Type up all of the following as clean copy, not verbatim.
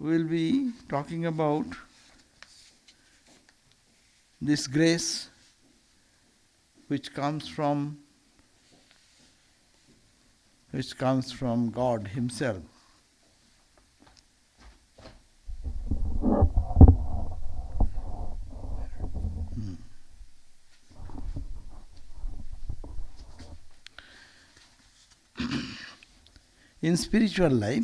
we'll be talking about this grace which comes from God Himself. In spiritual life,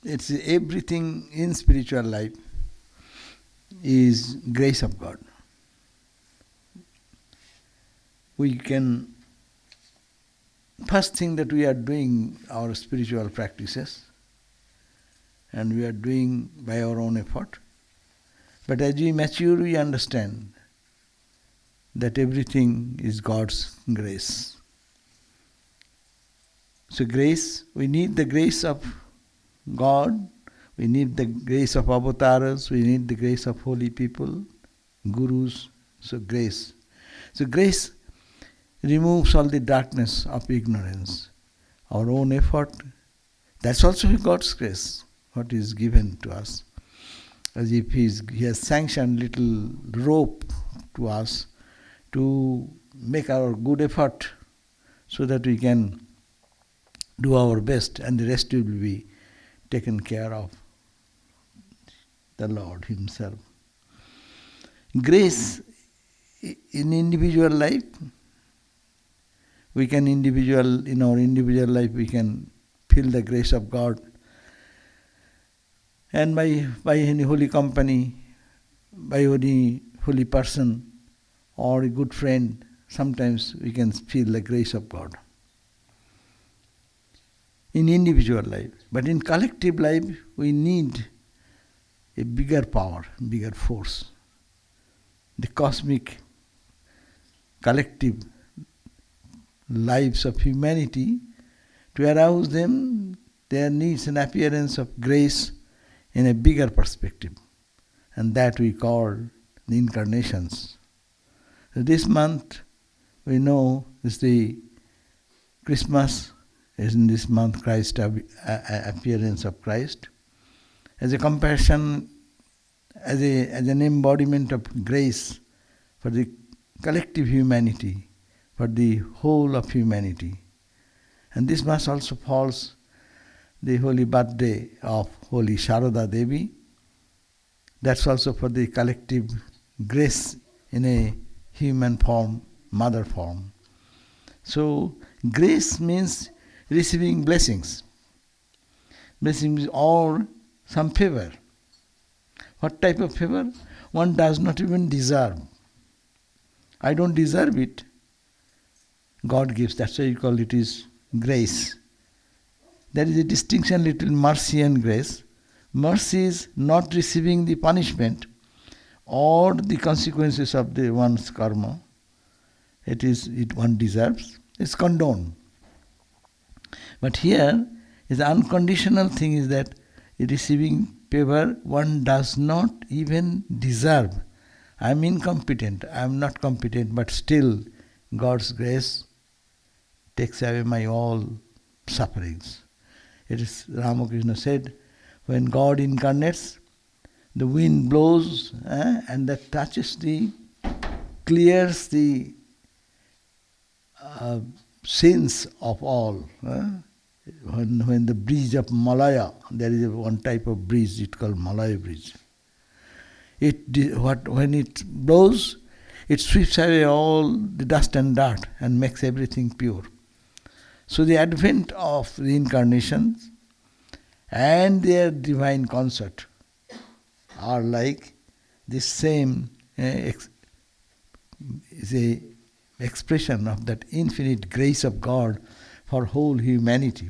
it's everything in spiritual life is grace of God. We can, first thing that we are doing our spiritual practices, and we are doing by our own effort. But as we mature, we understand that everything is God's grace. So grace, we need the grace of God, we need the grace of avatars, we need the grace of holy people, gurus. So grace removes all the darkness of ignorance. Our own effort, that's also God's grace, what is given to us. As if He has sanctioned little rope to us to make our good effort so that we can do our best, and the rest will be taken care of the Lord Himself. Grace in individual life, in our individual life we can feel the grace of God, and by any holy company, by any holy person or a good friend, sometimes we can feel the grace of God. In individual life. But in collective life, we need a bigger power, bigger force. The cosmic, collective lives of humanity, to arouse them, there needs an appearance of grace in a bigger perspective. And that we call the incarnations. So this month, we know, is the Christmas. Is in this month Christ, appearance of Christ, as a compassion, as an embodiment of grace for the collective humanity, for the whole of humanity. And this month also falls the holy birthday of Holy Sharada Devi. That's also for the collective grace in a human form, mother form. So grace means receiving blessings. Blessings or some favor. What type of favor? One does not even deserve. I don't deserve it. God gives. That's why you call it is grace. There is a distinction between mercy and grace. Mercy is not receiving the punishment or the consequences of one's karma. It one deserves. It's condoned. But here is the unconditional thing is that receiving favor one does not even deserve. I am incompetent, I am not competent, but still God's grace takes away my all sufferings. It is Ramakrishna said, when God incarnates, the wind blows and that clears the sins of all. When the bridge of Malaya, there is one type of bridge, it's called Malaya bridge. When it blows, it sweeps away all the dust and dirt and makes everything pure. So the advent of the incarnations and their divine concert are like this same is a expression of that infinite grace of God for whole humanity.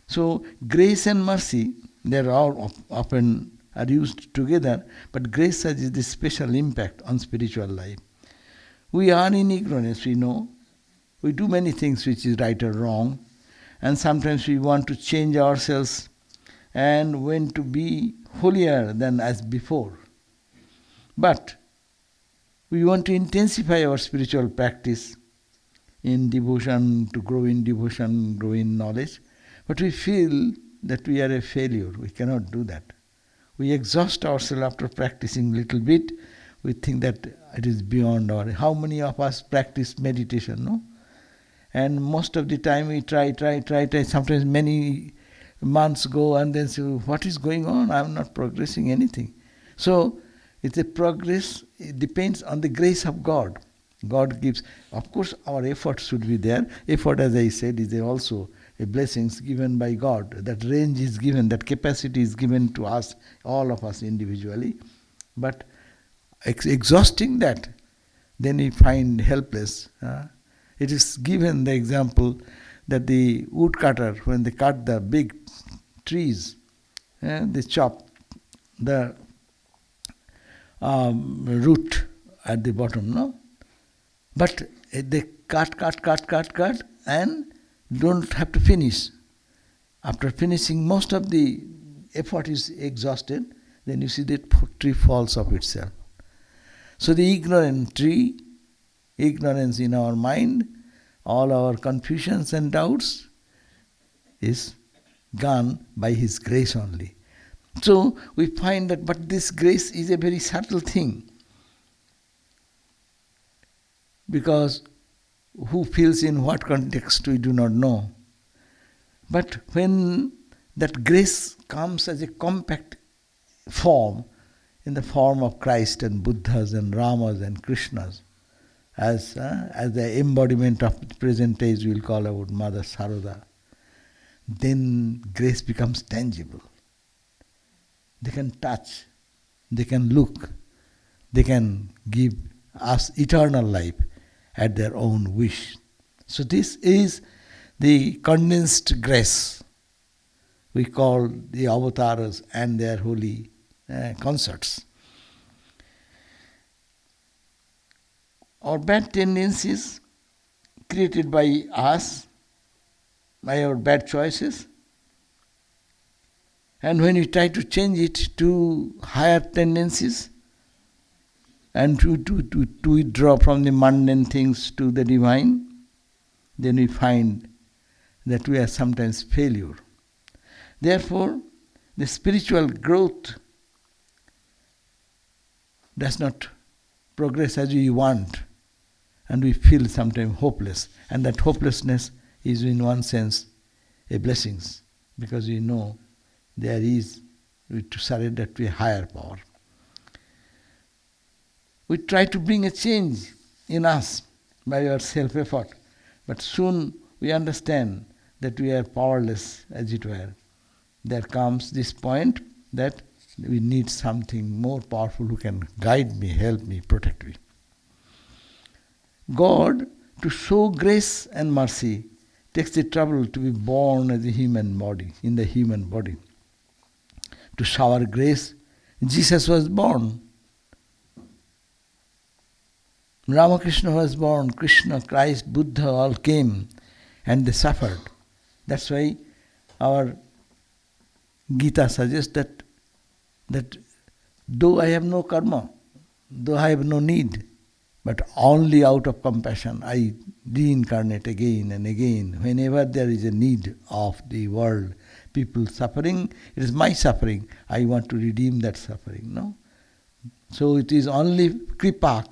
So grace and mercy, they are all often are used together, but grace has this special impact on spiritual life. We are in ignorance, we know. We do many things which is right or wrong, and sometimes we want to change ourselves and want to be holier than as before. But we want to intensify our spiritual practice in devotion, to grow in devotion, grow in knowledge. But we feel that we are a failure. We cannot do that. We exhaust ourselves after practicing little bit. We think that it is beyond our... How many of us practice meditation, no? And most of the time we try. Sometimes many months go and then say, what is going on? I am not progressing anything. So it's a progress. It depends on the grace of God. God gives. Of course, our effort should be there. Effort, as I said, is also a blessing given by God. That range is given, that capacity is given to us, all of us individually. But exhausting that, then we find helpless. It is given the example that the woodcutter, when they cut the big trees, they chop the root at the bottom, no? But they cut, and don't have to finish. After finishing, most of the effort is exhausted, then you see that tree falls of itself. So the ignorant tree, ignorance in our mind, all our confusions and doubts is gone by His grace only. So we find that, but this grace is a very subtle thing. Because who feels in what context we do not know. But when that grace comes as a compact form, in the form of Christ and Buddhas and Ramas and Krishnas, as the embodiment of the present age we will call about Mother Sarada, then grace becomes tangible. They can touch, they can look, they can give us eternal life at their own wish. So this is the condensed grace we call the avatars and their holy concerts. Our bad tendencies created by us, by our bad choices, and when we try to change it to higher tendencies and to withdraw from the mundane things to the divine, then we find that we are sometimes failure. Therefore, the spiritual growth does not progress as we want, and we feel sometimes hopeless. And that hopelessness is in one sense a blessing, because we know there is to surrender to a higher power. We try to bring a change in us by our self-effort, but soon we understand that we are powerless, as it were. There comes this point that we need something more powerful who can guide me, help me, protect me. God, to show grace and mercy, takes the trouble to be born as a human body, in the human body. To shower grace, Jesus was born. Ramakrishna was born, Krishna, Christ, Buddha all came and they suffered. That's why our Gita suggests that though I have no karma, though I have no need, but only out of compassion I reincarnate again and again. Whenever there is a need of the world, people suffering, it is my suffering. I want to redeem that suffering, no? So it is only kripa,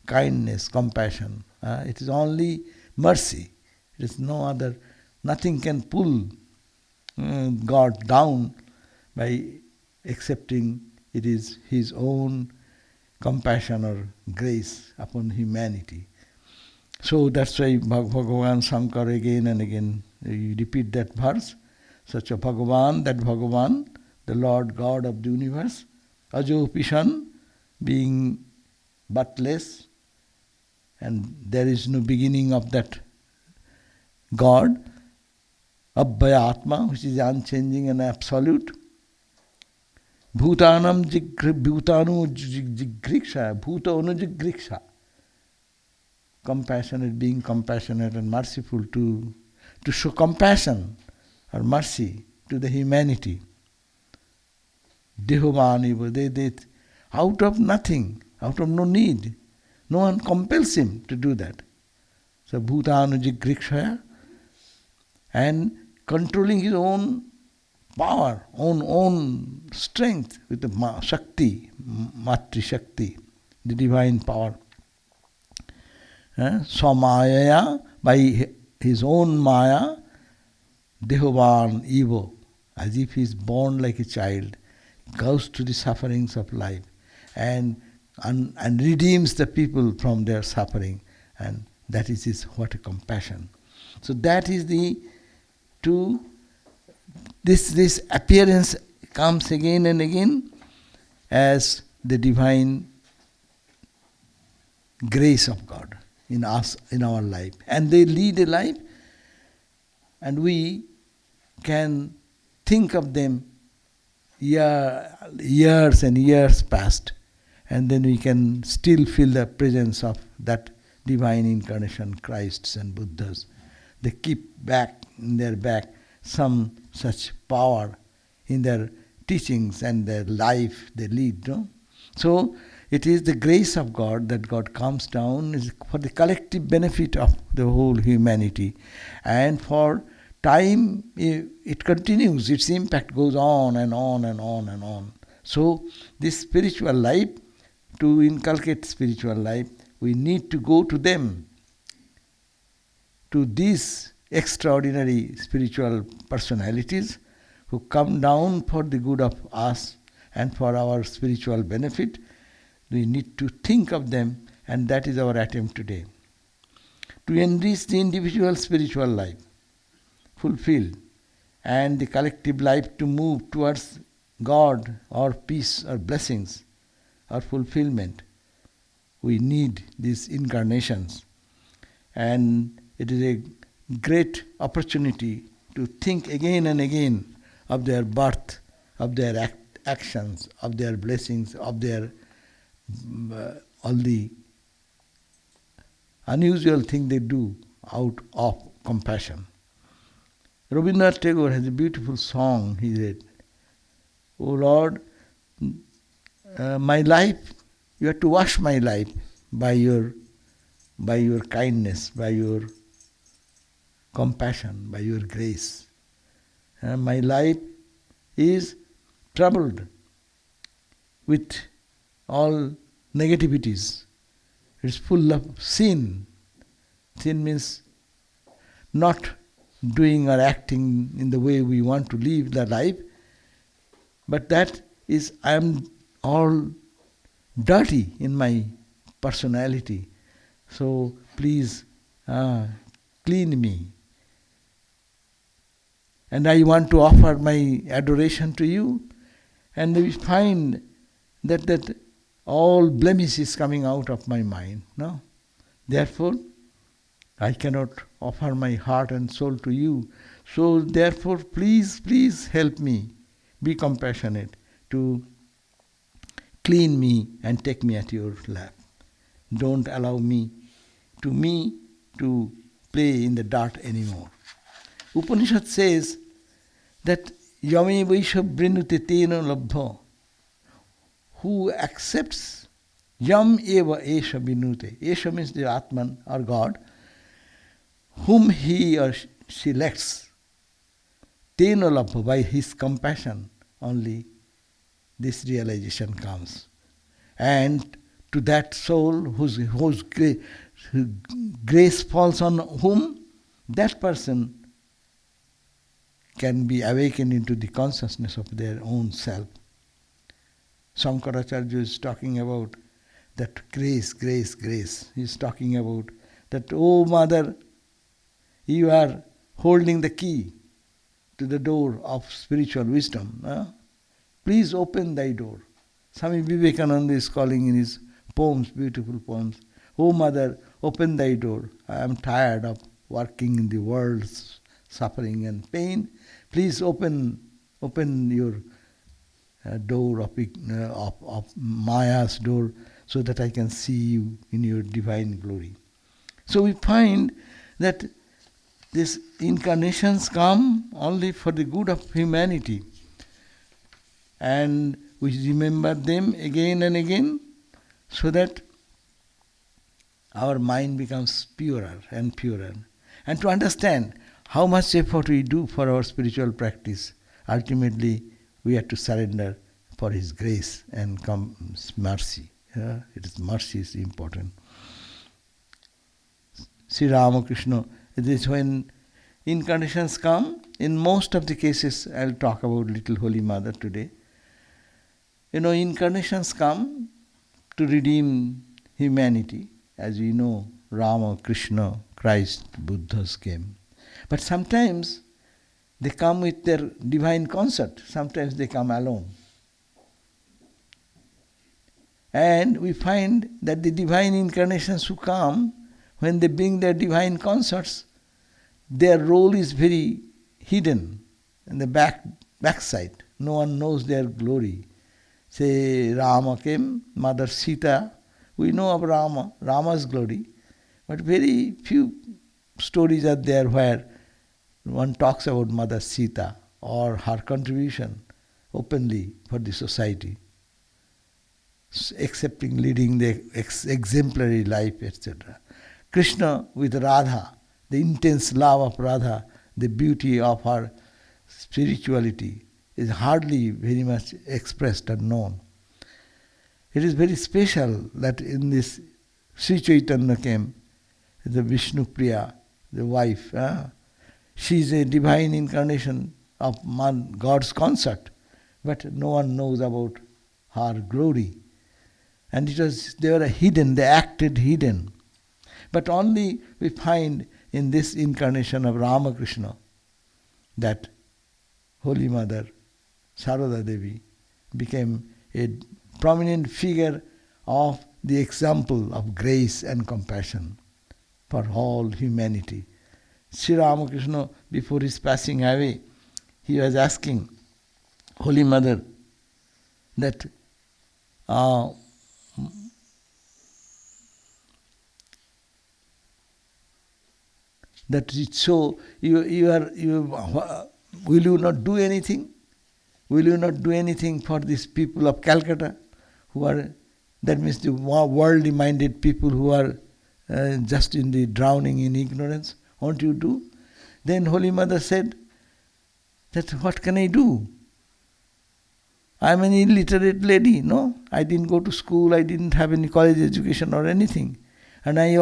kindness, compassion. It is only mercy. It is no other. Nothing can pull God down by accepting it is His own compassion or grace upon humanity. So that's why Bhagavan Shankar again and again, you repeat that verse. Such a Bhagavan, that Bhagavan, the Lord God of the universe, Ajo Pishan, being birthless, and there is no beginning of that God, Abhaya Atma, which is unchanging and absolute. Bhutanam Bhutanu Jigriksha, Bhuta Anu Jigriksha. Compassionate, being compassionate and merciful to show compassion or mercy to the humanity. Dehovani, they out of nothing, out of no need. No one compels him to do that. So Bhutanu Jigrikshaya, and controlling his own power, own strength with the Shakti, Matri Shakti, the divine power. Swamayaya, by his own Maya, Dehovan, Evo, as if he is born like a child, goes to the sufferings of life and redeems the people from their suffering. And that is his, what a compassion. So that is this appearance comes again and again as the divine grace of God in us, in our life. And they lead a life, and we can think of them years and years past, and then we can still feel the presence of that divine incarnation, Christs and Buddhas. They keep back in their back some such power in their teachings and their life they lead. No? So it is the grace of God that God comes down is for the collective benefit of the whole humanity. And for time, it continues, its impact goes on and on and on and on. So this spiritual life, to inculcate spiritual life, we need to go to them, to these extraordinary spiritual personalities who come down for the good of us and for our spiritual benefit. We need to think of them, and that is our attempt today. To enrich the individual spiritual life, fulfilled, and the collective life to move towards God or peace or blessings or fulfillment, we need these incarnations. And it is a great opportunity to think again and again of their birth, of their actions, of their blessings, of their all the unusual thing they do out of compassion. Rabindranath Tagore has a beautiful song. He said, "O Lord, my life, you have to wash my life by your kindness, by your compassion, by your grace. My life is troubled with all negativities. It's full of sin. Sin means not doing or acting in the way we want to live the life. But that is, I am all dirty in my personality. So please clean me. And I want to offer my adoration to you." And we find that all blemish is coming out of my mind. No? Therefore, I cannot offer my heart and soul to you. So therefore, please help me. Be compassionate to clean me and take me at your lap. Don't allow me to play in the dirt anymore. Upanishad says that yame vaisha vrinute tena labdha. Who accepts yam eva esha vinute. Esha means the Atman or God, whom he or she lets. Tena labdha, by his compassion only this realization comes. And to that soul whose grace falls on whom, that person can be awakened into the consciousness of their own self. Shankaracharya is talking about that grace. He is talking about that, "Oh Mother, you are holding the key to the door of spiritual wisdom. Please open thy door." Swami Vivekananda is calling in his poems, beautiful poems, "Oh Mother, open thy door. I am tired of working in the world's suffering and pain. Please open your door of Maya's door, so that I can see you in your divine glory." So we find that these incarnations come only for the good of humanity. And we remember them again and again, so that our mind becomes purer and purer. And to understand how much effort we do for our spiritual practice, ultimately we have to surrender for His grace and mercy. It is mercy is important. Sri Ramakrishna, it is when incarnations come, in most of the cases, I'll talk about Little Holy Mother today. Incarnations come to redeem humanity. As we know, Rama, Krishna, Christ, Buddhas came. But sometimes they come with their divine concert. Sometimes they come alone. And we find that the divine incarnations who come, when they bring their divine concerts, their role is very hidden in the backside. No one knows their glory. Say Rama came, Mother Sita. We know of Rama's glory, but very few stories are there where one talks about Mother Sita or her contribution openly for the society, accepting, leading the exemplary life, etc. Krishna with Radha, the intense love of Radha, the beauty of her spirituality is hardly very much expressed and known. It is very special that in this Sri Chaitanya came, the Vishnu Priya, the wife. She is a divine incarnation of God's concert, but no one knows about her glory. And they were hidden, they acted hidden. But only we find in this incarnation of Ramakrishna that Holy Mother, Sarada Devi, became a prominent figure of the example of grace and compassion for all humanity. Sri Ramakrishna, before his passing away, he was asking Holy Mother that so will you not do anything? Will you not do anything for these people of Calcutta who are, that means the worldly minded people who are just in the drowning in ignorance? Won't you do? Then Holy Mother said that what can I do? I am an illiterate lady, no? I didn't go to school, I didn't have any college education or anything. And I am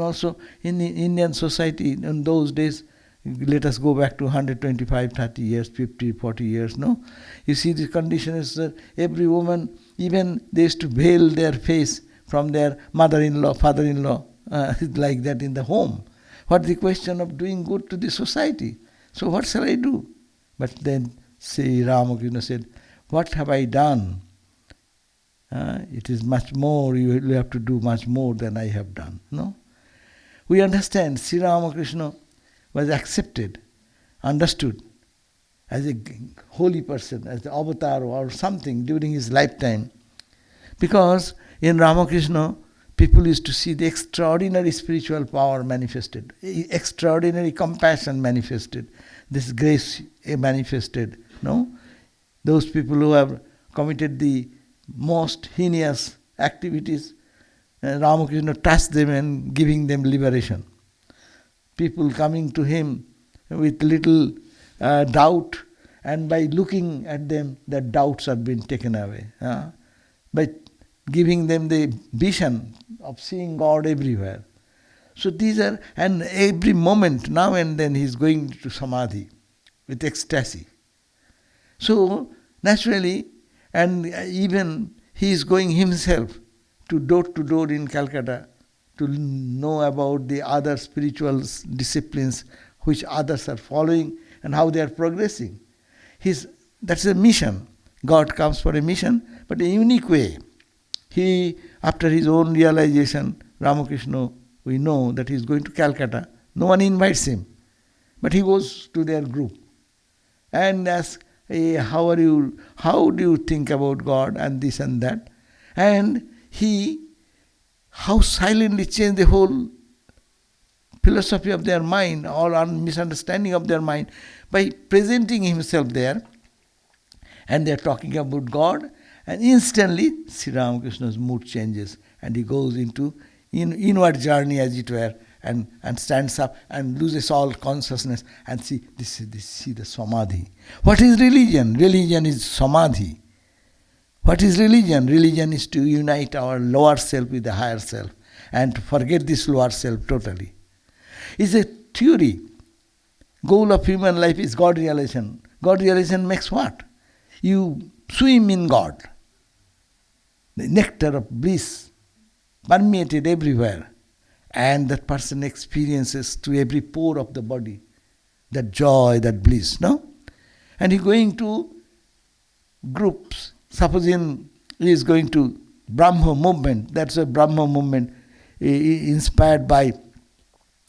also in the Indian society in those days. Let us go back to 125, 30 years, 50, 40 years, no? You see the condition is that every woman, even they used to veil their face from their mother-in-law, father-in-law, like that in the home. What the question of doing good to the society? So what shall I do? But then Sri Ramakrishna said, what have I done? It is much more, you will have to do much more than I have done, no? We understand Sri Ramakrishna was accepted, understood as a holy person, as the avatar or something during his lifetime. Because in Ramakrishna, people used to see the extraordinary spiritual power manifested, extraordinary compassion manifested, this grace manifested, no? Those people who have committed the most heinous activities, Ramakrishna touched them and giving them liberation. People coming to him with little doubt, and by looking at them, their doubts are being taken away. By giving them the vision of seeing God everywhere. So these are, and every moment, now and then, he is going to Samadhi with ecstasy. So naturally, and even he is going himself to door in Calcutta to know about the other spiritual disciplines which others are following and how they are progressing. That's a mission. God comes for a mission, but a unique way. He, after his own realization, Ramakrishna, we know that he is going to Calcutta. No one invites him, but he goes to their group and asks, hey, how are you? How do you think about God and this and that? And how silently changed the whole philosophy of their mind or misunderstanding of their mind by presenting himself there. And they are talking about God, and instantly Sri Ramakrishna's mood changes and he goes into inward journey, as it were, and stands up and loses all consciousness and see the samadhi. What is religion? Religion is samadhi. What is religion? Religion is to unite our lower self with the higher self and to forget this lower self totally. It's a theory. Goal of human life is God realization. God realization makes what? You swim in God. The nectar of bliss permeated everywhere. And that person experiences through every pore of the body that joy, that bliss, no? And he going to groups. Supposing he is going to Brahma movement. That's a Brahma movement inspired by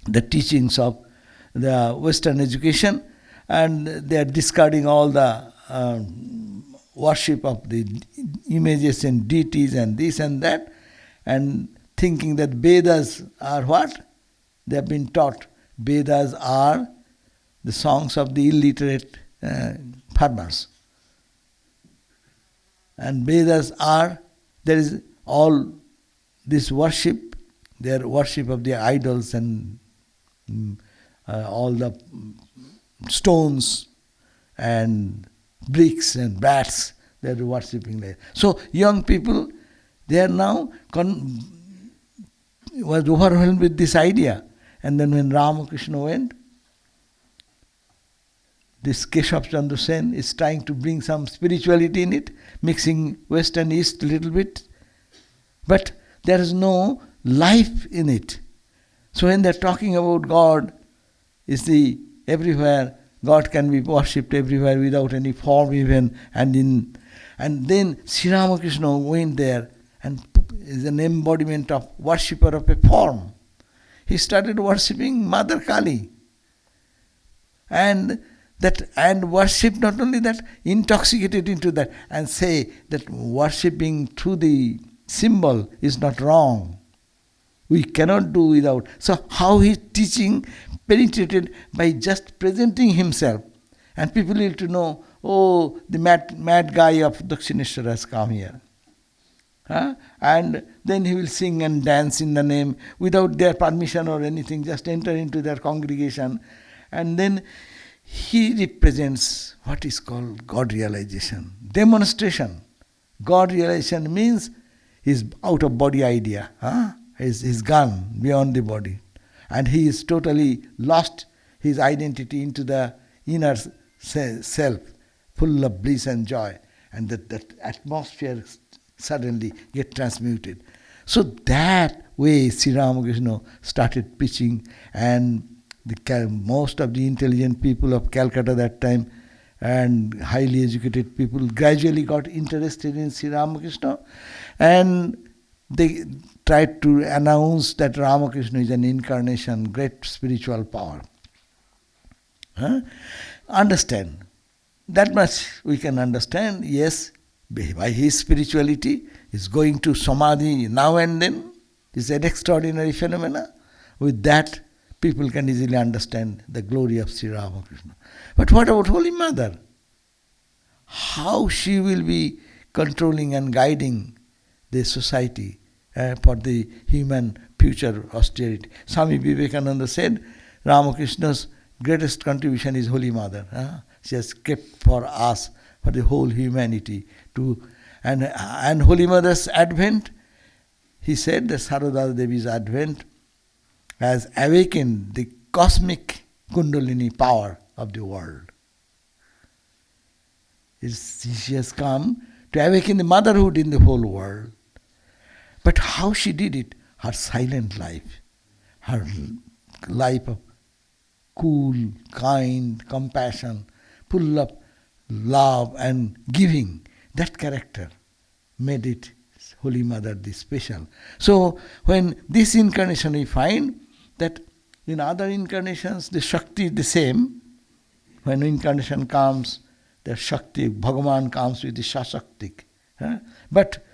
the teachings of the Western education, and they are discarding all the worship of the images and deities and this and that, and thinking that Vedas are what? They have been taught Vedas are the songs of the illiterate farmers. And Vedas are, there is all this worship, their worship of the idols and all the stones and bricks and bats, they are worshipping there. So young people, they are now was overwhelmed with this idea. And then when Ramakrishna went, this Keshav Chandra Sen is trying to bring some spirituality in it, mixing West and East a little bit. But there is no life in it. So when they are talking about God, is the everywhere, God can be worshipped everywhere without any form even. And then Sri Ramakrishna went there and is an embodiment of worshipper of a form. He started worshipping Mother Kali. And worship, not only that, intoxicated into that, and say that worshipping through the symbol is not wrong. We cannot do without. So how his teaching penetrated by just presenting himself, and people need to know, oh, the mad guy of Dakshineshwar has come here. And then he will sing and dance in the name without their permission or anything, just enter into their congregation. And then he represents what is called God realization, demonstration. God realization means his out-of-body idea. He's gone beyond the body. And he is totally lost his identity into the inner self, full of bliss and joy. And that atmosphere suddenly get transmuted. So that way Sri Ramakrishna started preaching, and most of the intelligent people of Calcutta that time and highly educated people gradually got interested in Sri Ramakrishna, and they tried to announce that Ramakrishna is an incarnation, great spiritual power. Understand. That much we can understand, yes, by his spirituality, is going to Samadhi now and then, is an extraordinary phenomena. With that, people can easily understand the glory of Sri Ramakrishna. But what about Holy Mother? How she will be controlling and guiding the society for the human future austerity? Swami Vivekananda said, Ramakrishna's greatest contribution is Holy Mother. She has kept for us, for the whole humanity. And Holy Mother's advent, he said that Sarada Devi's advent has awakened the cosmic Kundalini power of the world. She has come to awaken the motherhood in the whole world. But how she did it? Her silent life, her life of cool, kind, compassion, full of love and giving, that character made it Holy Mother the special. So when this incarnation we find that in other incarnations the Shakti is the same. When incarnation comes, the Shakti, Bhagavan comes with the Shashaktik. But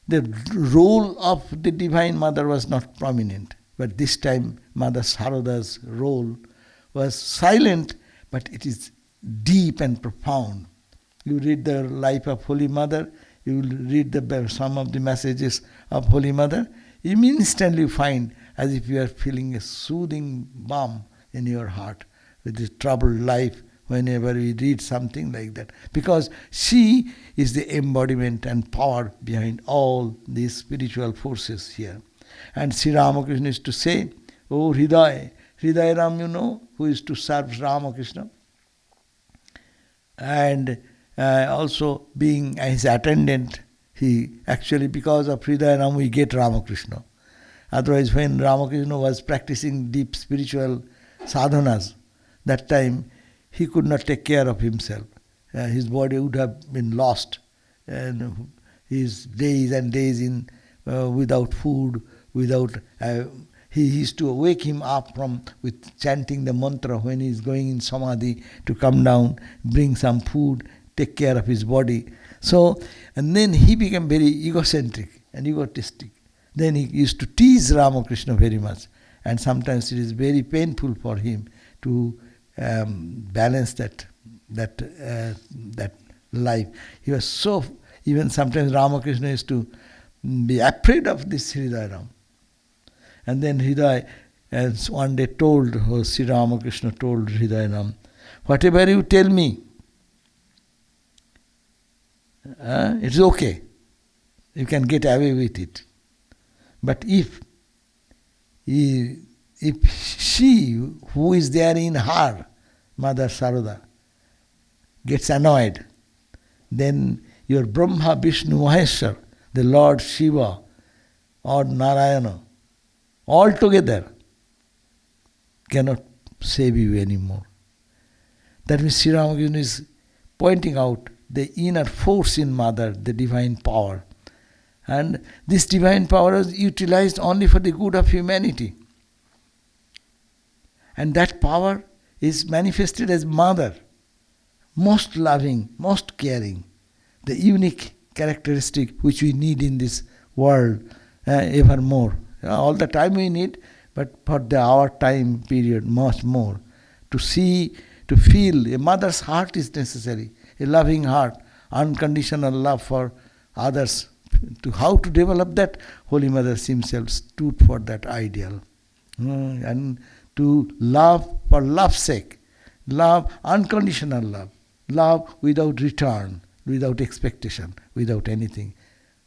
the role of the Divine Mother was not prominent. But this time Mother Sarada's role was silent, but it is deep and profound. You read the life of Holy Mother, you will read some of the messages of Holy Mother, you instantly find as if you are feeling a soothing balm in your heart with this troubled life whenever we read something like that. Because she is the embodiment and power behind all these spiritual forces here. And Sri Ramakrishna used to say, oh Hriday, Hriday Ram, you know, who is to serve Ramakrishna. And also being his attendant, he actually, because of Hriday Ram, we get Ramakrishna. Otherwise, when Ramakrishna was practicing deep spiritual sadhanas, that time he could not take care of himself. His body would have been lost, and his days and days in without food, without. He used to wake him up with chanting the mantra when he is going in samadhi to come down, bring some food, take care of his body. So, and then he became very egocentric and egotistic. Then he used to tease Ramakrishna very much, and sometimes it is very painful for him to balance that life. He was so, even sometimes Ramakrishna used to be afraid of this Hriday Ram. And then Hriday, as one day told, Sri Ramakrishna told Hriday Ram, whatever you tell me, it's okay. You can get away with it. But if she, who is there in her, Mother Sarada, gets annoyed, then your Brahma, Vishnu, Maheshwar, the Lord Shiva or Narayana, all together cannot save you anymore. That means Sri Ramakrishna is pointing out the inner force in Mother, the divine power. And this divine power is utilized only for the good of humanity. And that power is manifested as Mother, most loving, most caring, the unique characteristic which we need in this world evermore. All the time we need, but for our time period much more. To see, to feel, a mother's heart is necessary, a loving heart, unconditional love for others. To how to develop that, Holy Mother himself stood for that ideal. And to love for love's sake, love, unconditional love, love without return, without expectation, without anything.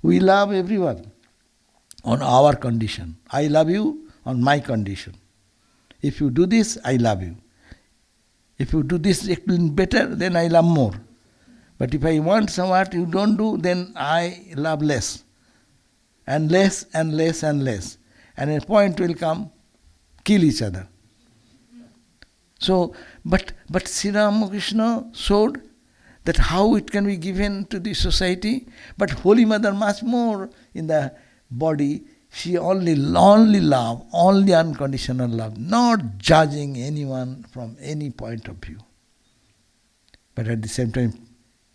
We love everyone on our condition. I love you on my condition. If you do this, I love you. If you do this better, then I love more. But if I want somewhat you don't do, then I love less. And less and less and less. And a point will come, kill each other. So, but Sri Ramakrishna showed that how it can be given to the society, but Holy Mother much more in the body, she only love, only unconditional love, not judging anyone from any point of view. But at the same time,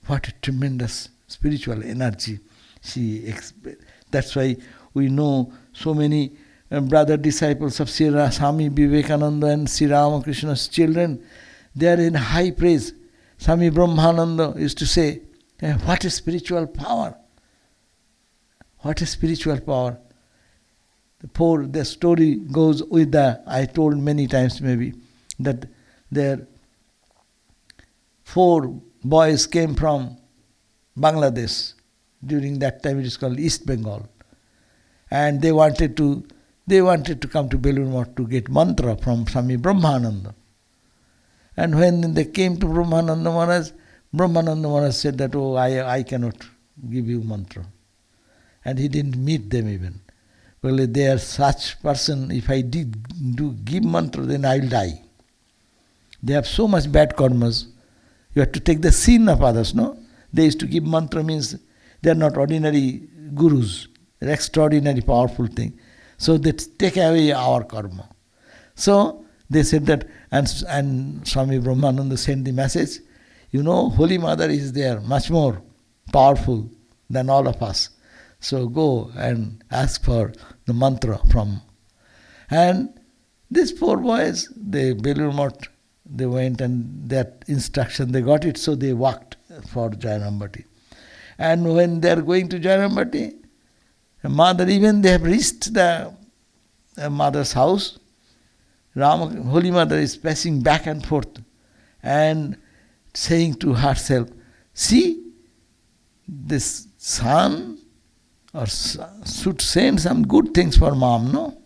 what a tremendous spiritual energy she expressed. That's why we know so many brother disciples of Swami Vivekananda and Sri Ramakrishna's children, they are in high praise. Swami Brahmananda used to say, what a spiritual power! What a spiritual power! The story goes with I told many times maybe, that there 4 boys came from Bangladesh. During that time it is called East Bengal. And they wanted to come to Belur Math to get mantra from Swami Brahmananda. And when they came to Brahmananda Maharaj said that, oh, I cannot give you mantra. And he didn't meet them even. Well, they are such person, if I give mantra, then I will die. They have so much bad karmas. You have to take the sin of others, no? They used to give mantra means they are not ordinary gurus. They are extraordinary powerful thing. So they take away our karma. So they said that, and Swami Brahmananda sent the message, Holy Mother is there, much more powerful than all of us. So go and ask for the mantra from. And these 4 boys, they Belur Math, they went and that instruction, they got it, so they walked for Jayanambati. And when they are going to Jayanambati, Mother, even they have reached the mother's house, Holy Mother is passing back and forth and saying to herself, see, this son should send some good things for mom, no?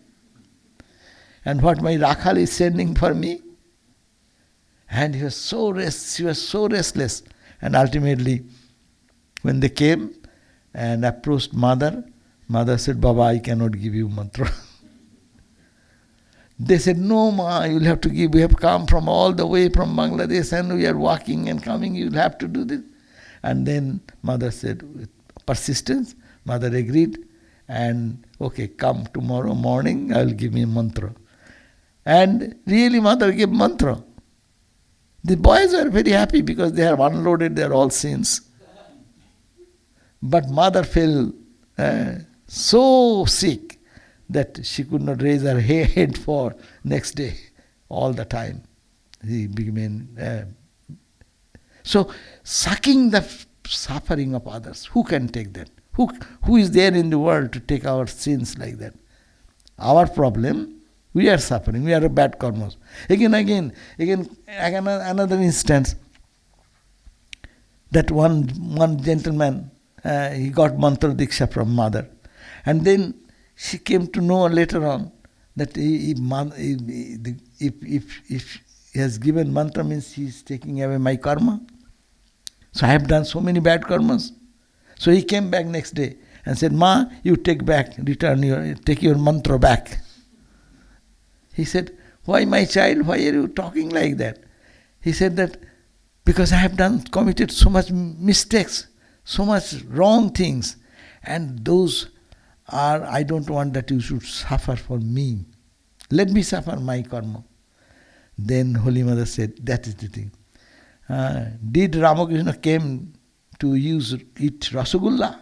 And what my Rakhal is sending for me? And she was so restless. And ultimately, when they came and approached mother said, Baba, I cannot give you mantra. They said, no, ma, you'll have to give. We have come from all the way from Bangladesh and we are walking and coming. You'll have to do this. And then mother said, with persistence, mother agreed. And, okay, come tomorrow morning, I'll give you mantra. And really mother gave mantra. The boys were very happy because they have unloaded their all sins. But mother fell so sick that she could not raise her head for next day, all the time. He became... so, sucking the suffering of others, who can take that? Who is there in the world to take our sins like that? Our problem, we are suffering, we are a bad karmas. Again, another instance, that one gentleman, he got mantra diksha from mother. And then she came to know later on that if he has given mantra means he is taking away my karma. So I have done so many bad karmas. So he came back next day and said, Ma, you take your mantra back. He said, why my child, why are you talking like that? He said that because I have committed so much mistakes, so much wrong things, and those are, I don't want that you should suffer for me. Let me suffer my karma. Then Holy Mother said, that is the thing. Did Ramakrishna came to eat rasagulla?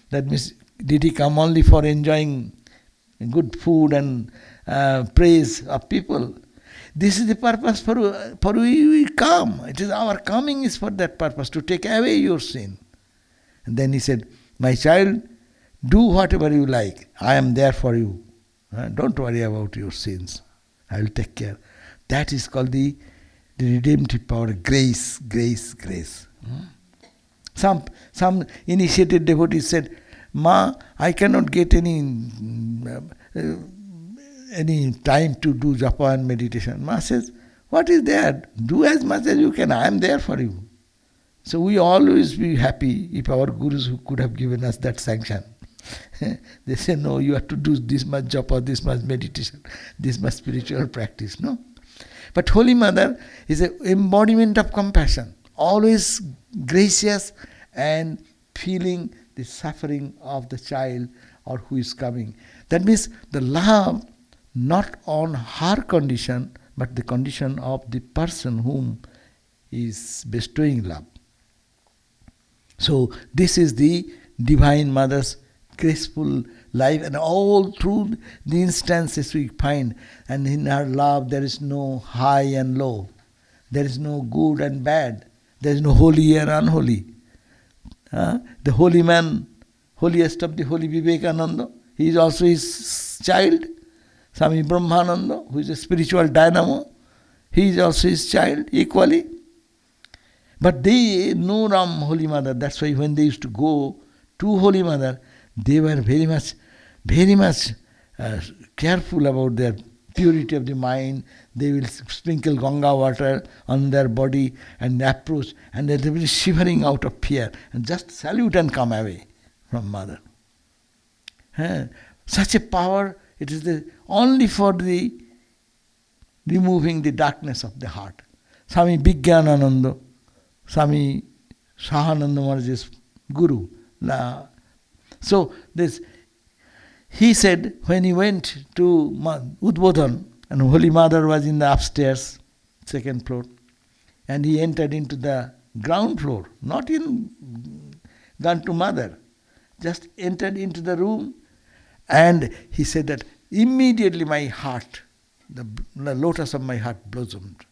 That means, did he come only for enjoying good food and praise of people? This is the purpose for we come. It is our coming is for that purpose, to take away your sin. And then he said, my child, do whatever you like. I am there for you. Don't worry about your sins. I will take care. That is called the redemptive power, grace. Some initiated devotees said, Ma, I cannot get any time to do japa and meditation. Ma says, what is there? Do as much as you can. I am there for you. So we always be happy if our gurus could have given us that sanction. They say, no, you have to do this much japa, this much meditation, this much spiritual practice. No? But Holy Mother is an embodiment of compassion, always gracious and feeling the suffering of the child or who is coming. That means the love not on her condition, but the condition of the person whom is bestowing love. So this is the Divine Mother's graceful life, and all through the instances we find, and in her love there is no high and low, there is no good and bad, there is no holy and unholy. The holy man, holiest of the holy Vivekananda, he is also his child. Swami Brahmananda, who is a spiritual dynamo, he is also his child equally. But they know Holy Mother. That's why when they used to go to Holy Mother, they were very much careful about their purity of the mind. They will sprinkle Ganga water on their body and approach, and they will be shivering out of fear and just salute and come away from Mother. Such a power, it is only for the removing the darkness of the heart. Swami Vijnanananda, Swami Sahananda Maharaj's guru. So he said when he went to Udbodhan, and Holy Mother was in the upstairs, second floor, and he entered into the ground floor, not gone to Mother, just entered into the room, and he said that immediately my heart, the lotus of my heart blossomed,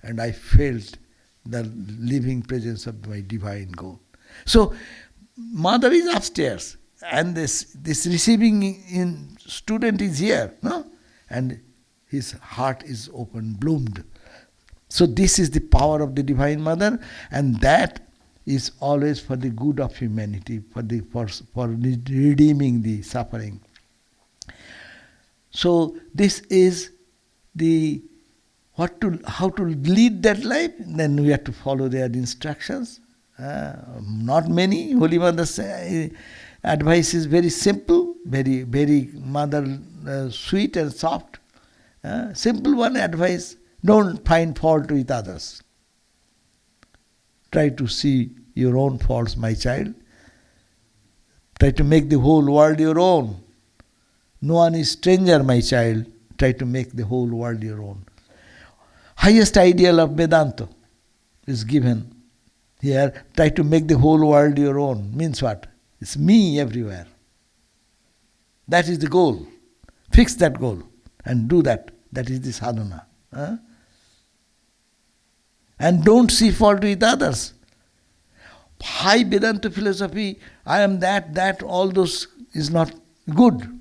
and I felt the living presence of my divine God. So Mother is upstairs, and this receiving in student is here, no? And his heart is open, bloomed. So this is the power of the Divine Mother, and that is always for the good of humanity, for redeeming the suffering. So this is the how to lead that life. Then we have to follow their instructions. Not many. Holy Mother's advice is very simple, very very mother sweet and soft. Simple one advice: don't find fault with others. Try to see your own faults, my child. Try to make the whole world your own. No one is stranger, my child. Try to make the whole world your own. Highest ideal of Vedanta is given here. Try to make the whole world your own. Means what? It's me everywhere. That is the goal. Fix that goal and do that. That is the sadhana. And don't see fault with others. High Vedanta philosophy, I am that, all those is not good.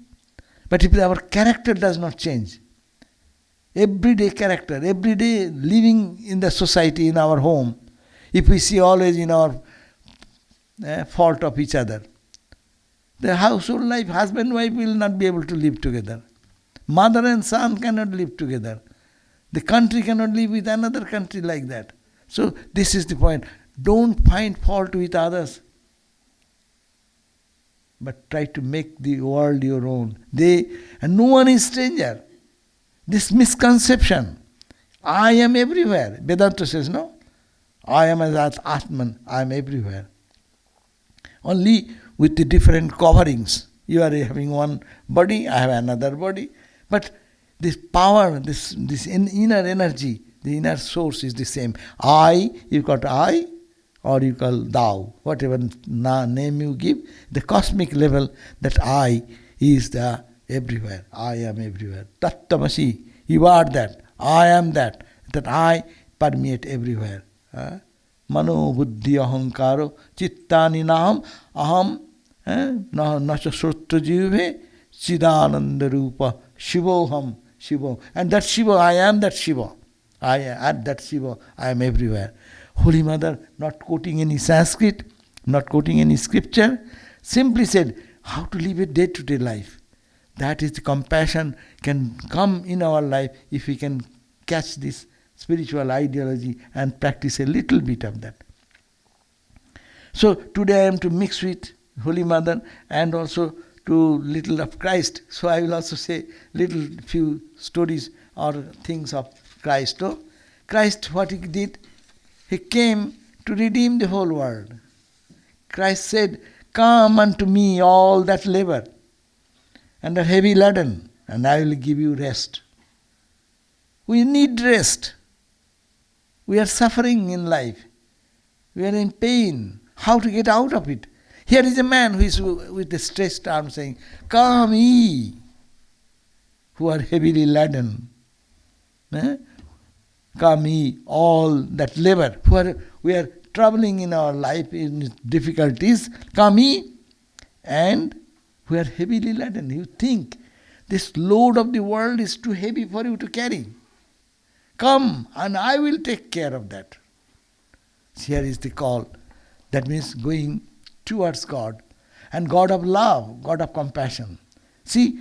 But if our character does not change, everyday character, everyday living in the society, in our home, if we see always in our fault of each other, the household life, husband and wife will not be able to live together. Mother and son cannot live together. The country cannot live with another country like that. So this is the point. Don't find fault with others, but try to make the world your own. And no one is stranger. This misconception, I am everywhere. Vedanta says, no, I am as Atman, I am everywhere. Only with the different coverings. You are having one body, I have another body. But this power, this inner energy, the inner source is the same. I, you got I, or you call thou, whatever name you give, the cosmic level, that I is the everywhere. I am everywhere. Tattamasi, you are that. I am that. That I permeate everywhere. Mano buddhi ahankaro chittani naham aham nacha sutta jive chidananda rupa shivoham shivo. And that Shiva, I am that Shiva. I at that Shiva, I am everywhere. Holy Mother, not quoting any Sanskrit, not quoting any scripture, simply said how to live a day-to-day life. That is the compassion can come in our life if we can catch this spiritual ideology and practice a little bit of that. So today I am to mix with Holy Mother and also to little of Christ. So I will also say little few stories or things of Christ. Oh, Christ, what he did, he came to redeem the whole world. Christ said, come unto me all that labor and are heavy laden, and I will give you rest. We need rest. We are suffering in life. We are in pain. How to get out of it? Here is a man who is with a stretched arm saying, come ye who are heavily laden. Come ye all that labor. We are troubling in our life, in difficulties. Come ye and who are heavily laden. You think this load of the world is too heavy for you to carry. Come and I will take care of that. Here is the call. That means going towards God. And God of love, God of compassion. See,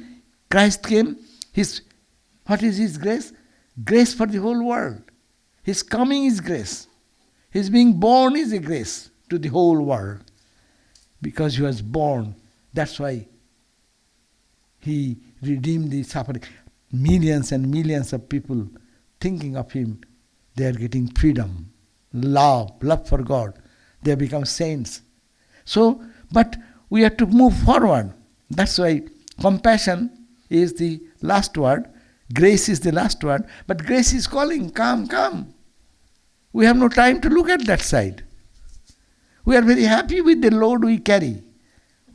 Christ came, what is His grace? Grace for the whole world. His coming is grace. His being born is a grace to the whole world. Because He was born, that's why He redeemed the suffering. Millions and millions of people thinking of Him, they are getting freedom, love for God. They have become saints. So, but we have to move forward. That's why compassion is the last word. Grace is the last word. But grace is calling, come, come. We have no time to look at that side. We are very happy with the load we carry.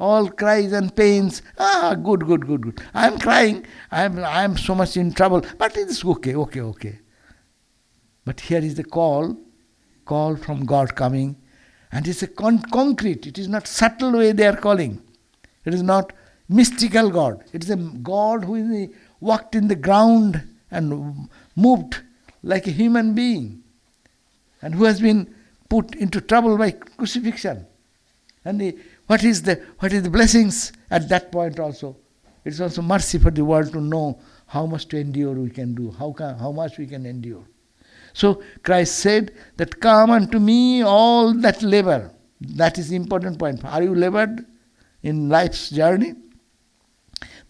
All cries and pains. Good. I am crying. I am so much in trouble. But it is okay. But here is the call from God coming. And it's a concrete, it is not subtle way they are calling. It is not mystical God. It is a God who is walked in the ground and moved like a human being, and who has been put into trouble by crucifixion. And what is the blessings at that point also? It is also mercy for the world to know how much to endure we can do, how much we can endure. So Christ said that, come unto me all that labor. That is the important point. Are you labored in life's journey?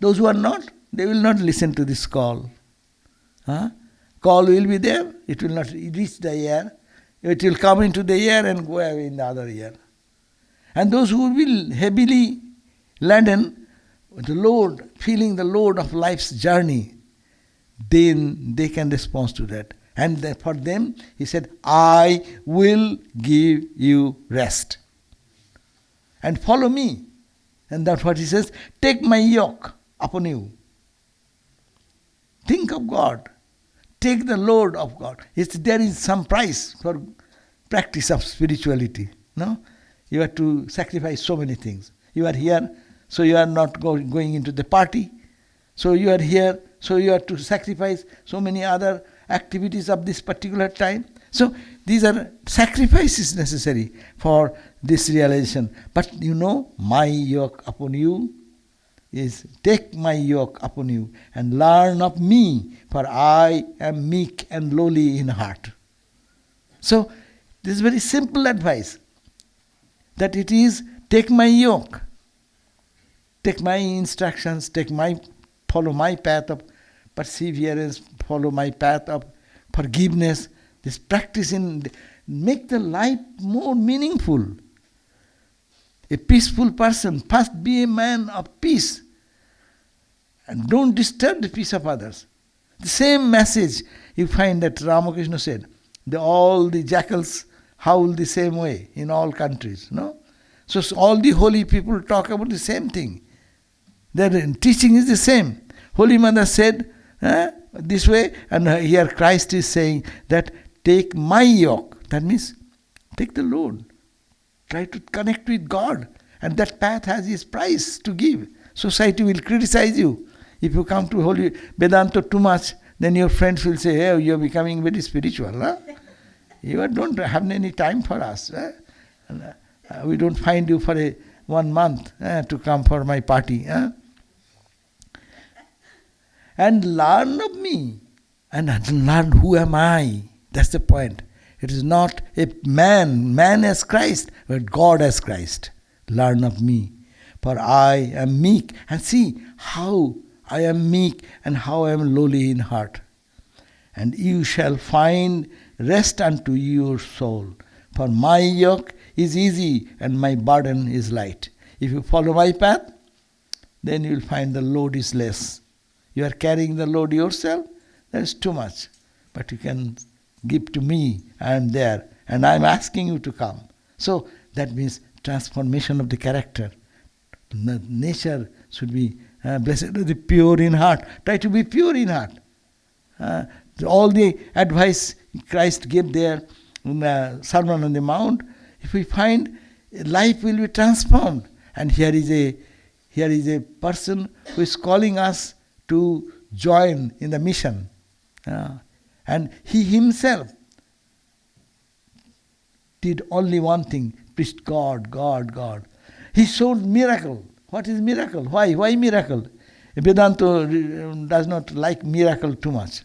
Those who are not, they will not listen to this call. Call will be there, it will not reach the ear. It will come into the ear and go away in the other ear. And those who will be heavily laden with the load, feeling the load of life's journey, then they can respond to that. And for them, he said, I will give you rest. And follow me. And that's what he says, take my yoke upon you. Think of God. Take the load of God. There is some price for practice of spirituality. No? You have to sacrifice so many things. You are here, so you are not going into the party. So you are here, so you have to sacrifice so many other activities of this particular time. So these are sacrifices necessary for this realization. But my yoke upon you is, take my yoke upon you and learn of me, for I am meek and lowly in heart. So this is very simple advice, that it is, take my yoke, take my instructions, follow my path of perseverance, follow my path of forgiveness. This practice make the life more meaningful. A peaceful person first be a man of peace, and don't disturb the peace of others. The same message you find that Ramakrishna said, all the jackals howl the same way in all countries. No? So all the holy people talk about the same thing. Their teaching is the same. Holy Mother said this way, and here Christ is saying that take my yoke. That means take the load. Try to connect with God. And that path has its price to give. Society will criticize you. If you come to Holy Vedanta too much, then your friends will say, hey, you are becoming very spiritual. Huh? You don't have any time for us. We don't find you for 1 month to come for my party. And learn of me. And learn who am I. That's the point. It is not a man as Christ, but God as Christ. Learn of me, for I am meek. And see how I am meek and how I am lowly in heart. And you shall find rest unto your soul. For my yoke is easy and my burden is light. If you follow my path, then you will find the load is less. You are carrying the load yourself, that is too much. But you can give to me, I am there, and I am asking you to come. So that means transformation of the character. The nature should be blessed to the pure in heart. Try to be pure in heart. All the advice Christ gave there in the Sermon on the Mount, if we find life will be transformed. And here is a person who is calling us to join in the mission. And he himself did only one thing, preached God, God, God. He showed miracle. What is miracle? Why? Why miracle? Vedanta does not like miracle too much,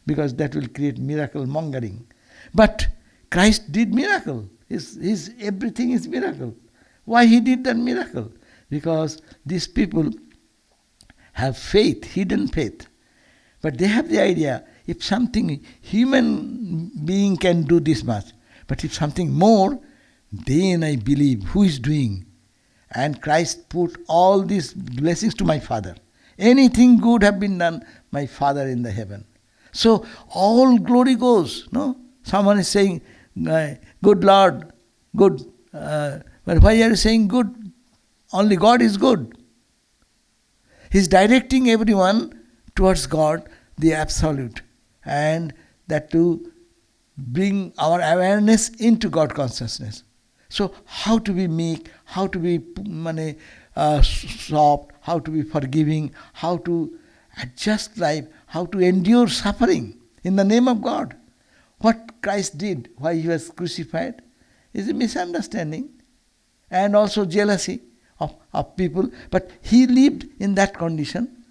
because that will create miracle mongering. But Christ did miracle. His everything is miracle. Why he did that miracle? Because these people have faith, hidden faith. But they have the idea, if something human being can do this much, but if something more, then I believe who is doing. And Christ put all these blessings to my Father. Anything good have been done, my Father in the heaven. So all glory goes. No, someone is saying, "Good Lord, good." But why are you saying good? Only God is good. He's directing everyone towards God, the Absolute, and that to bring our awareness into God consciousness. So how to be meek, how to be soft, how to be forgiving, how to adjust life, how to endure suffering in the name of God. What Christ did while he was crucified is a misunderstanding and also jealousy of people. But he lived in that condition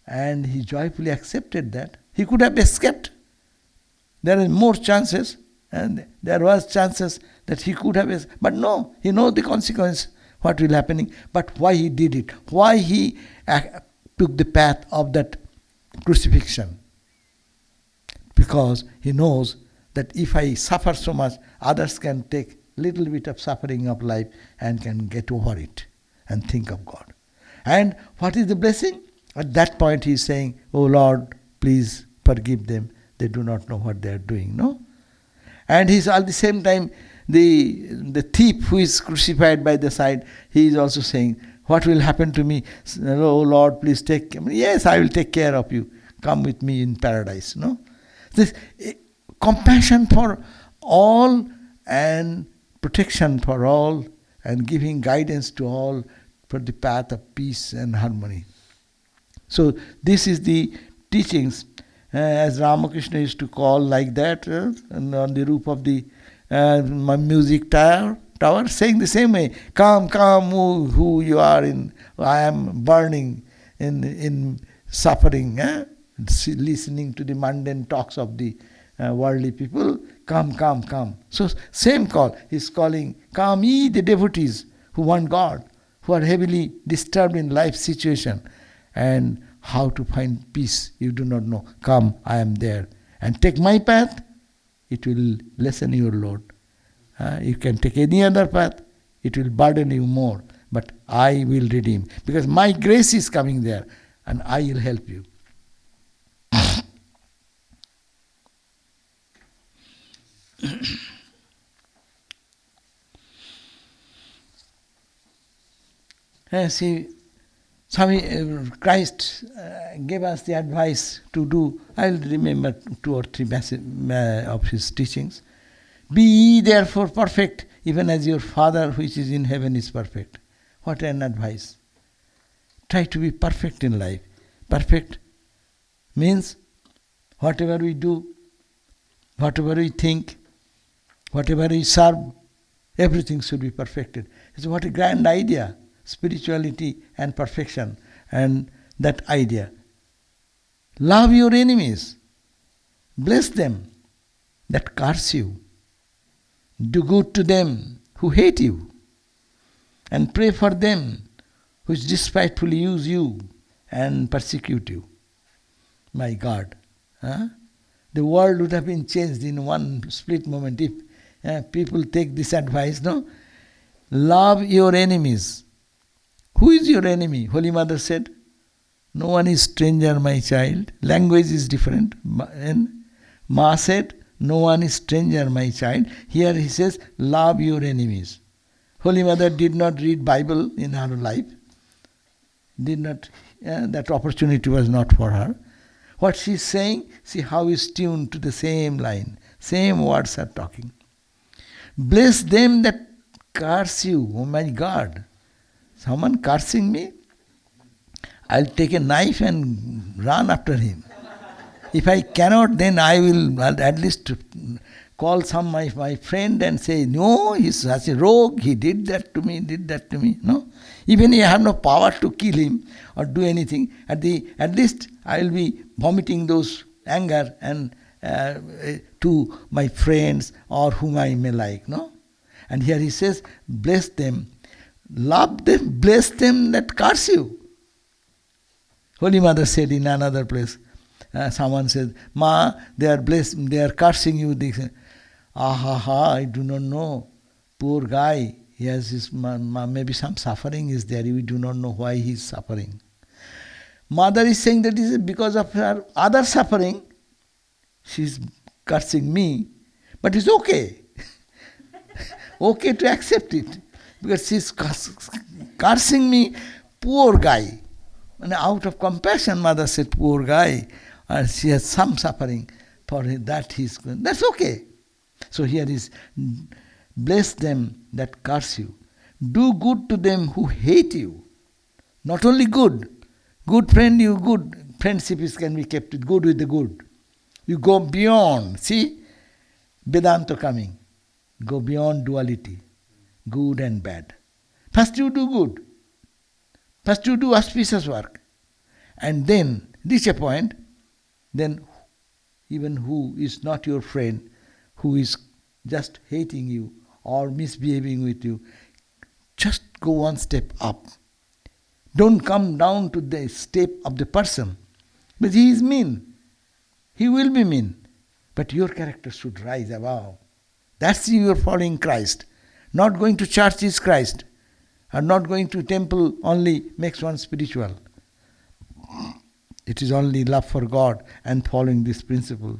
and he joyfully accepted that. He could have escaped. There are more chances, and there was chances that he could have escaped. But no, he knows the consequence, what will happening. But why he did it? Why he took the path of that crucifixion? Because he knows that if I suffer so much, others can take little bit of suffering of life and can get over it and think of God. And what is the blessing? At that point he is saying, "Oh Lord, please forgive them. They do not know what they are doing." No? And he's at the same time, the thief who is crucified by the side, he is also saying, "What will happen to me? Oh Lord, please take care." Yes, I will take care of you. Come with me in paradise. No? This compassion for all and protection for all and giving guidance to all for the path of peace and harmony. So this is the teachings as Ramakrishna used to call like that and on the roof of the music tower, saying the same way, "Come, come, who you are in, I am burning in suffering, listening to the mundane talks of the worldly people, come, come, come." So same call, he's calling, "Come ye the devotees who want God, who are heavily disturbed in life situation, and how to find peace you do not know. Come, I am there. And take my path, it will lessen your load. You can take any other path, it will burden you more. But I will redeem. Because my grace is coming there, and I will help you." See, Christ gave us the advice to do. I will remember 2 or 3 of his teachings. "Be ye therefore perfect, even as your Father which is in heaven is perfect." What an advice. Try to be perfect in life. Perfect means whatever we do, whatever we think, whatever we serve, everything should be perfected. So what a grand idea. Spirituality and perfection, and that idea. Love your enemies. Bless them that curse you. Do good to them who hate you. And pray for them which despitefully use you and persecute you. My God. The world would have been changed in one split moment if people take this advice, no? Love your enemies. Who is your enemy? Holy Mother said, "No one is stranger, my child." Language is different. And Ma said, "No one is stranger, my child." Here he says, "Love your enemies." Holy Mother did not read Bible in her life. Did not. That opportunity was not for her. What she is saying, see how is tuned to the same line. Same words are talking. Bless them that curse you. Oh my God. Someone cursing me, I'll take a knife and run after him. If I cannot, then I will at least call my friend and say, "No, he's such a rogue, he did that to me. No? Even if I have no power to kill him or do anything, at least I will be vomiting those anger and to my friends or whom I may like." No? And here he says, bless them. Love them, bless them that curse you. Holy Mother said in another place, someone said, "Ma, they are blessed, they are cursing you." They say, I do not know. Poor guy, he has his, maybe some suffering is there, we do not know why he is suffering. Mother is saying that this is because of her other suffering, she is cursing me, but it's okay. Okay to accept it. Because she is cursing me, poor guy. And out of compassion, Mother said, "Poor guy." And she has some suffering for that that's okay. So here is, bless them that curse you. Do good to them who hate you. Not only good. Good friend, you good. Friendship can be kept with good with the good. You go beyond. See? Vedanta coming. Go beyond duality. Good and bad. First you do good. First you do auspicious work. And then reach a point, then even who is not your friend, who is just hating you or misbehaving with you, just go one step up. Don't come down to the step of the person. But he is mean. He will be mean. But your character should rise above. That's you are following Christ. Not going to church is Christ. Or not going to temple only makes one spiritual. It is only love for God and following this principle.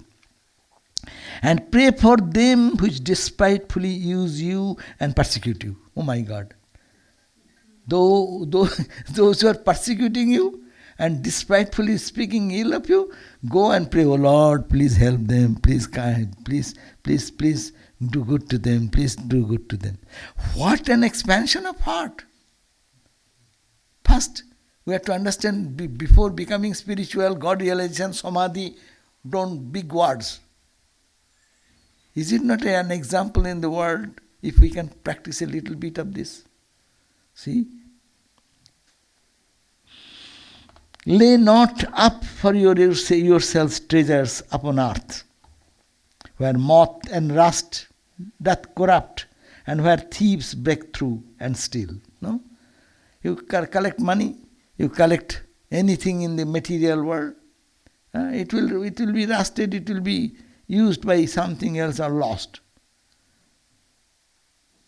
And pray for them which despitefully use you and persecute you. Oh my God. Those who are persecuting you and despitefully speaking ill of you, go and pray, oh Lord, please help them, please do good to them, please do good to them. What an expansion of heart. First, we have to understand before becoming spiritual, God realization, samadhi, don't big words. Is it not an example in the world if we can practice a little bit of this? See? Lay not up for yourselves treasures upon earth, where moth and rust doth corrupt, and where thieves break through and steal. No? You collect money, you collect anything in the material world, it will be rusted, it will be used by something else or lost.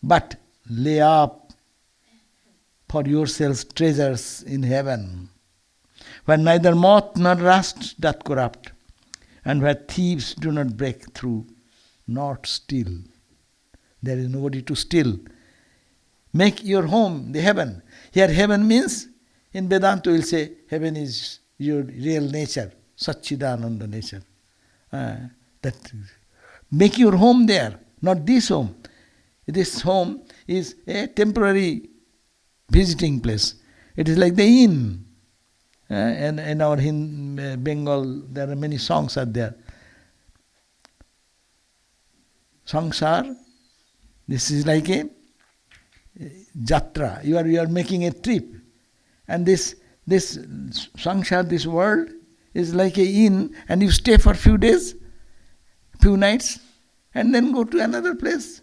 But lay up for yourselves treasures in heaven, where neither moth nor rust doth corrupt, and where thieves do not break through, nor steal. There is nobody to steal. Make your home the heaven. Here heaven means, in Vedanta we will say, heaven is your real nature, Satchidananda nature. Make your home there, not this home. This home is a temporary visiting place. It is like the inn. And in our Bengal, there are many songs are there. Sangsar, this is like a jatra. You are making a trip. And this sangsar, this world, is like a inn, and you stay for few days, few nights, and then go to another place.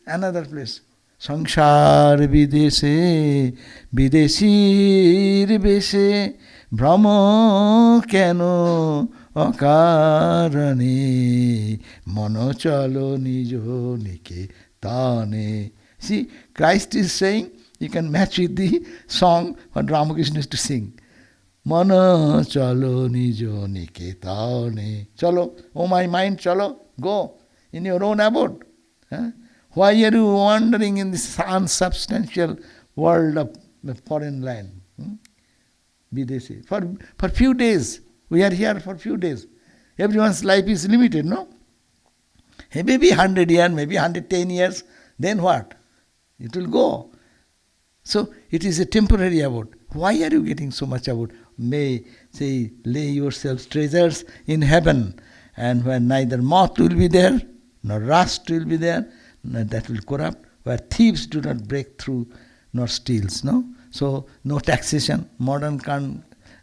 Sangsar videshe, videshir beshe, brahmo keno akarane, mano chalo nijo nike tane. See, Christ is saying, you can match with the song what Ramakrishna used to sing. Mana chalo nijo niketane. Chalo, oh my mind, chalo, go in your own abode. Why are you wandering in this unsubstantial world of the foreign land? Videsi. For few days. We are here for few days. Everyone's life is limited, no? Maybe 100 years, maybe 110 years. Then what? It will go. So it is a temporary abode. Why are you getting so much abode? May say, lay yourselves treasures in heaven, and where neither moth will be there, nor rust will be there, nor that will corrupt, where thieves do not break through, nor steals. No? So no taxation. Modern can't.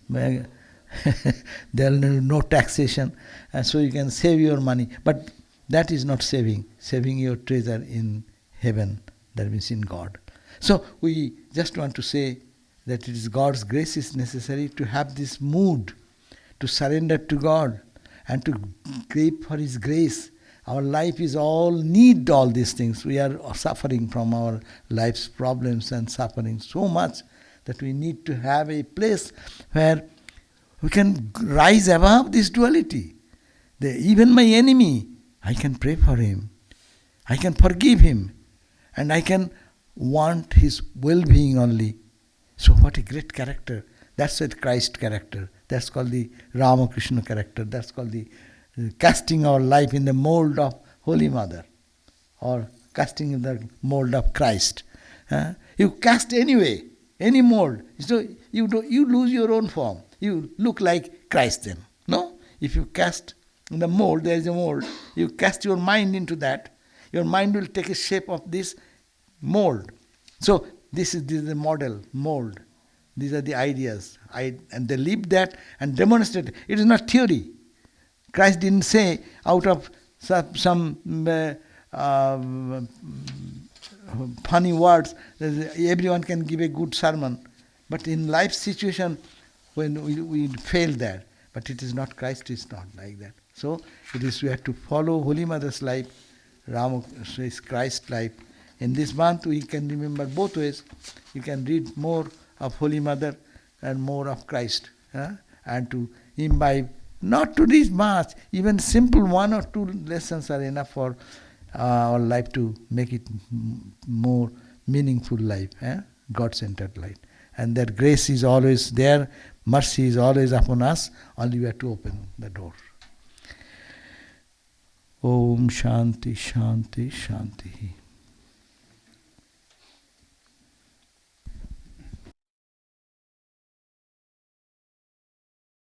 There will be no taxation, and so you can save your money. But that is not saving. Saving your treasure in heaven, that means in God. So we just want to say that it is God's grace is necessary to have this mood, to surrender to God and to crave for His grace. Our life is all need all these things. We are suffering from our life's problems and suffering so much that we need to have a place where we can rise above this duality. Even my enemy, I can pray for him. I can forgive him. And I can want his well-being only. So what a great character. That's a Christ character. That's called the Ramakrishna character. That's called the casting our life in the mold of Holy Mother, or casting in the mold of Christ. You cast anyway, any mold. So you lose your own form. You look like Christ then. No? If you cast in the mold, there is a mold. You cast your mind into that. Your mind will take a shape of this mold. So this is the model, mold. These are the ideas. And they live that and demonstrate. It is not theory. Christ didn't say out of some funny words, everyone can give a good sermon. But in life situation, when we fail there, but it is not, Christ is not like that. So it is, we have to follow Holy Mother's life, Ramakrishna's Christ life. In this month we can remember both ways. You can read more of Holy Mother and more of Christ. And to imbibe, not to reach much, even simple 1 or 2 lessons are enough for our life to make it more meaningful life, God-centered life. And that grace is always there, mercy is always upon us, only we have to open the door. Om Shanti Shanti Shanti.